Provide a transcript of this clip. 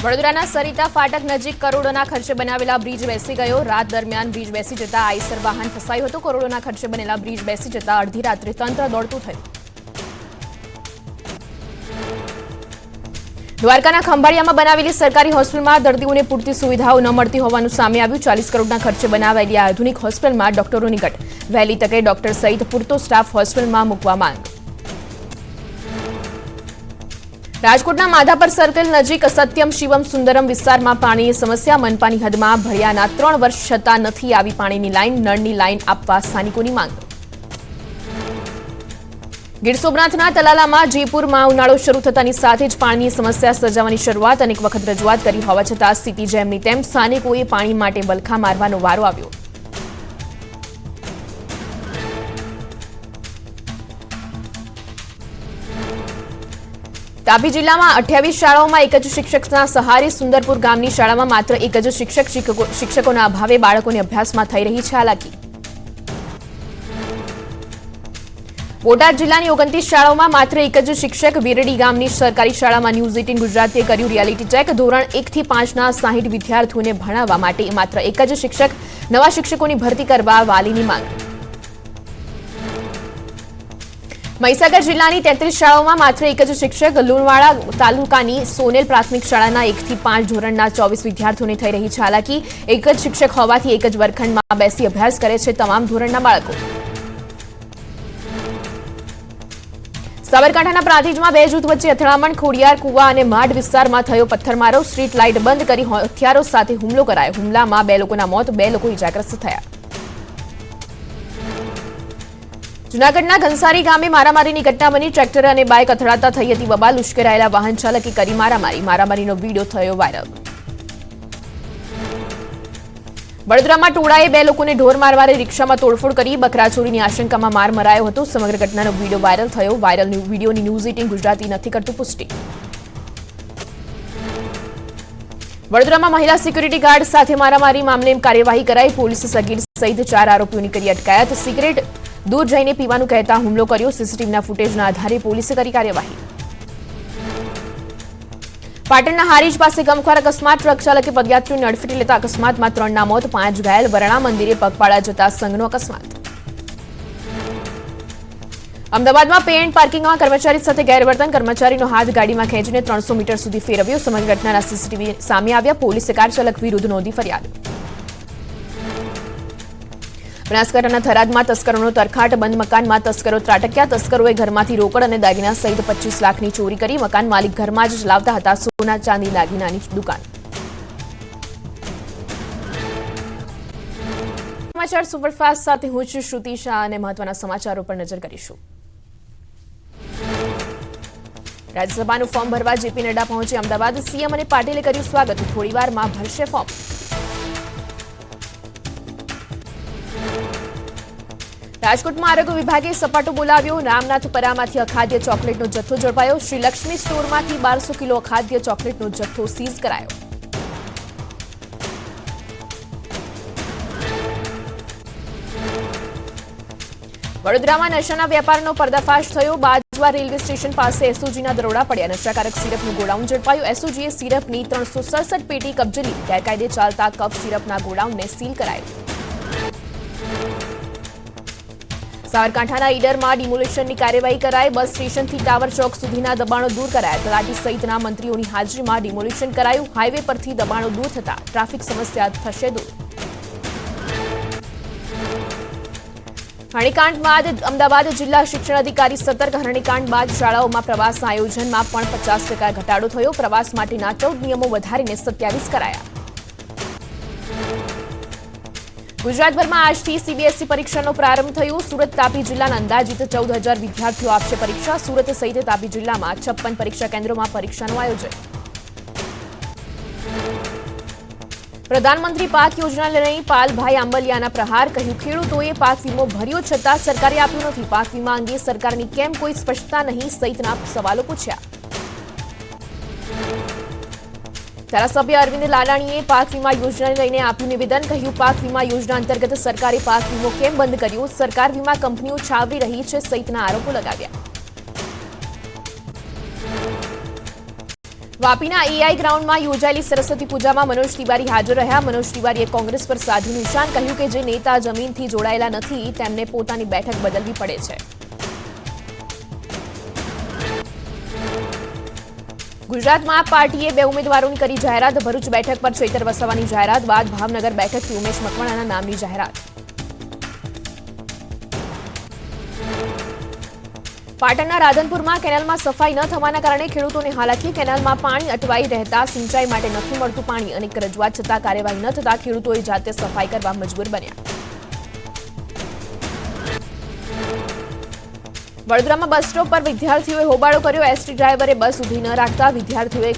વડોદરાના સરિતા ફાટક નજીક કરોડોના ખર્ચે બનાવેલા બ્રિજ બેસી ગયો। રાત દરમિયાન બ્રિજ બેસી જતા આઈસર વાહન ફસાયું હતું। કરોડોના ખર્ચે બનેલા બ્રિજ બેસી જતા અડધી રાત્રે તંત્ર દોડતું થયું। દ્વારકાના ખંભાળિયામાં બનાવેલી સરકારી હોસ્પિટલમાં દર્દીઓને પૂરતી સુવિધાઓ ન મળતી હોવાનું સામે આવ્યું। 40 કરોડના ખર્ચે બનાવાયેલી આધુનિક હોસ્પિટલમાં ડોક્ટરોની ઘટ। વહેલી તકે ડોક્ટર સહિત પૂરતો સ્ટાફ હોસ્પિટલમાં મૂકવા માંગ। રાજકોટના માધાપર સર્કલ નજીક સત્યમ શિવમ સુંદરમ વિસ્તારમાં પાણીની સમસ્યા। મનપાની હદમાં ભર્યાના 3 વર્ષ છતાં નથી આવી પાણીની લાઈન। નળની લાઈન આપવા સ્થાનિકોની માંગ। ગીર સોમનાથના તલાલામાં જયપુરમાં ઉનાળો શરૂ થતાની સાથે જ પાણીની સમસ્યા સર્જાવાની શરૂઆત। અનેક વખત રજૂઆત કરી હોવા છતાં સ્થિતિ જેમની તેમ। સ્થાનિકોએ પાણી માટે બલખા મારવાનો વારો આવ્યો। તાપી જિલ્લામાં 28 શાળાઓમાં એક જ શિક્ષકના સહારે સુંદરપુર ગામની શાળામાં માત્ર એક જ શિક્ષકોના અભાવે બાળકોને અભ્યાસમાં થઈ રહી છે હાલાકી। બોટાદ જિલ્લાની 29 શાળાઓમાં માત્ર એક જ શિક્ષક। વિરડી ગામની સરકારી શાળામાં ન્યૂઝ 18 ગુજરાતીએ કર્યું રિયાલિટી ચેક। ધોરણ 1 થી 5ના 60 વિદ્યાર્થીઓને ભણાવવા માટે માત્ર એક જ શિક્ષક। નવા શિક્ષકોની ભરતી કરવા વાલીની માંગ। મહીસાગર જિલ્લાની 33 શાળાઓમાં માત્ર એક જ શિક્ષક। લુણાવાડા તાલુકાની સોનેલ પ્રાથમિક શાળાના 1 થી 5 ધોરણના 24 વિદ્યાર્થીઓને થઈ રહી છે હાલાકી। એક જ શિક્ષક હોવાથી એક જ વર્ગખંડમાં બેસી અભ્યાસ કરે છે તમામ ધોરણના બાળકો। સાબરકાંઠાના પ્રાંતિજમાં 2 જૂથ વચ્ચે અથડામણ। ખોડિયાર કુવા અને માઢ વિસ્તારમાં થયો પથ્થરમારો। સ્ટ્રીટ લાઇટ બંધ કરી હથિયારો સાથે હુમલો કરાયો। હુમલામાં 2 લોકોના મોત, 2 લોકો ઇજાગ્રસ્ત થયા। જૂનાગઢના ઘનસારી ગામે મારામારીની ઘટના બની। ટ્રેક્ટર અને બાઇક અથડાતા થઈ હતી બબાલ। ઉશ્કેરાયેલા વાહન ચાલકે કરી મારામારી। મારામારીનો વિડીયો થયો વાયરલ। વડોદરામાં ટોળાએ 2 લોકોને ઢોર મારવારે રિક્ષામાં તોડફોડ કરી। બકરા ચોરીની આશંકામાં માર મરાયો હતો। સમગ્ર ઘટનાનો વિડીયો વાયરલ થયો। વાયરલ વિડીયોની ન્યૂઝ 18 ગુજરાતી નથી કરતું પુષ્ટિ। વડોદરામાં મહિલા સિક્યુરિટી ગાર્ડ સાથે મારામારી મામલે કાર્યવાહી કરાઈ। પોલીસે સગીર સહિત 4 આરોપીઓની કરી અટકાયત। સિગરેટ દૂર જઈને પીવાનું કહેતા હુમલો કર્યો। સીસીટીવીના ફૂટેજના આધારે પોલીસે કરી કાર્યવાહી। પાટણના હારીજ પાસે ગમખ્વાર અકસ્માત। ટ્રક ચાલકે પદયાત્રીઓને અડફેટે લેતા અકસ્માતમાં 3ના મોત, 5 ઘાયલ। વરણા મંદિરે પગપાળા જતા સંઘનો અકસ્માત। અમદાવાદમાં પે એન્ડ પાર્કિંગમાં કર્મચારી સાથે ગેરવર્તન। કર્મચારીનો હાથ ગાડીમાં ખેંચીને 300 મીટર સુધી ફેરવ્યો। સમગ્ર ઘટનાના સીસીટીવી સામે આવ્યા। પોલીસે કાર ચાલક વિરુદ્ધ નોંધી ફરિયાદ। બનાસકાંઠાના થરાદમાં તસ્કરોનો તરખાટ। બંધ મકાનમાં તસ્કરો ત્રાટક્યા। તસ્કરોએ ઘરમાંથી રોકડ અને દાગીના સહિત 25 લાખની ચોરી કરી। મકાન માલિક ઘરમાં જ ચલાવતા હતા સોના ચાંદી દાગીનાની દુકાન। સમાચાર સુપરફાસ્ટ સાથે હું છું શ્રુતિ શાહ અને મહત્વના સમાચારો પર નજર કરીશું। રાજ્યસભાનું ફોર્મ ભરવા જેપી નડ્ડા પહોંચે અમદાવાદ। સીએમ અને પાટીલે કર્યું સ્વાગત। થોડીવારમાં ભરશે ફોર્મ। રાજકોટમાં આરોગ્ય વિભાગે સપાટો બોલાવ્યો। રામનાથપરામાંથી અખાદ્ય ચોકલેટનો જથ્થો ઝડપાયો। શ્રી લક્ષ્મી સ્ટોરમાંથી 1200 કિલો અખાદ્ય ચોકલેટનો જથ્થો સીઝ કરાયો। વડોદરામાં નશાના વેપારનો પર્દાફાશ થયો। બાજવા રેલવે સ્ટેશન પાસે એસઓજીના દરોડા પડ્યા। નશાકારક સિરપનું ગોડાઉન ઝડપાયું। એસઓજીએ સિરપની 367 પેટી કબજે લીધી। ગેરકાયદે ચાલતા કફ સિરપના ગોડાઉનને સીલ કરાયું। સાબરકાંઠાના ઈડરમાં ડિમોલિશનની કાર્યવાહી કરાઈ। બસ સ્ટેશનથી ટાવર ચોક સુધીના દબાણો દૂર કરાયા। તલાટી સહિતના મંત્રીઓની હાજરીમાં ડિમોલિશન કરાયું। હાઈવે પરથી દબાણો દૂર થતા ટ્રાફિક સમસ્યા થશે દૂર। હરણીકાંડ બાદ અમદાવાદ જિલ્લા શિક્ષણ અધિકારી સતર્ક। હરણીકાંડ બાદ શાળાઓમાં પ્રવાસના આયોજનમાં પણ 50% ઘટાડો થયો। પ્રવાસ માટેના 14 નિયમો વધારીને 27 કરાયા। ગુજરાતભરમાં આજથી સીબીએસઈ પરીક્ષાનો પ્રારંભ થયો। સુરત તાપી જિલ્લાના અંદાજિત 14,000 વિદ્યાર્થીઓ આપશે પરીક્ષા। સુરત સહિત તાપી જિલ્લામાં 56 પરીક્ષા કેન્દ્રોમાં પરીક્ષાનું આયોજન। પ્રધાનમંત્રી પાક યોજનાને લઈ પાલભાઈ આંબલિયાના પ્રહાર। કહ્યું ખેડૂતોએ પાક વીમો ભર્યો છતાં સરકારે આપ્યો નથી। પાક વીમા અંગે સરકારની કેમ કોઈ સ્પષ્ટતા નહીં સહિતના સવાલો પૂછ્યા। ધારાસભ્ય અરવિંદ લાલાણીએ પાક વીમા યોજનાને લઈને આપ્યું નિવેદન। કહ્યું પાક વીમા યોજના અંતર્ગત સરકારે પાક વીમો કેમ બંધ કર્યો? સરકાર વીમા કંપનીઓ છાવરી રહી છે સહિતના આરોપો લગાવ્યા। વાપીના એઆઈ ગ્રાઉન્ડમાં યોજાયેલી સરસ્વતી પૂજામાં મનોજ તિવારી હાજર રહ્યા. મનોજ તિવારીએ કોંગ્રેસ પર સાધુ નિશાન કહ્યું કે જે નેતા જમીનથી જોડાયેલા નથી તેમને પોતાની બેઠક બદલવી પડે છે. ગુજરાતમાં પાર્ટીએ 2 ઉમેદવારોની કરી જાહેરાત. ભરૂચ બેઠક પર ચૈતર વસાવાની જાહેરાત બાદ ભાવનગર બેઠકથી ઉમેશ મકવાણાના નામની જાહેરાત. પાટણના રાધનપુરમાં કેનાલમાં સફાઈ ન થવાના કારણે ખેડૂતોને હાલાકી. કેનાલમાં પાણી અટવાઈ રહેતા સિંચાઈ માટે નથી મળતું પાણી. અનેક રજૂઆત છતાં કાર્યવાહી ન થતા ખેડૂતોએ જાતે સફાઈ કરવા મજબૂર બન્યા. વડોદરામાં બસ સ્ટોપ પર વિદ્યાર્થીઓએ હોબાળો કર્યો. એસટી ડ્રાઈવરે બસ ઊભી ન રાખતા વિદ્યાર્થીઓએ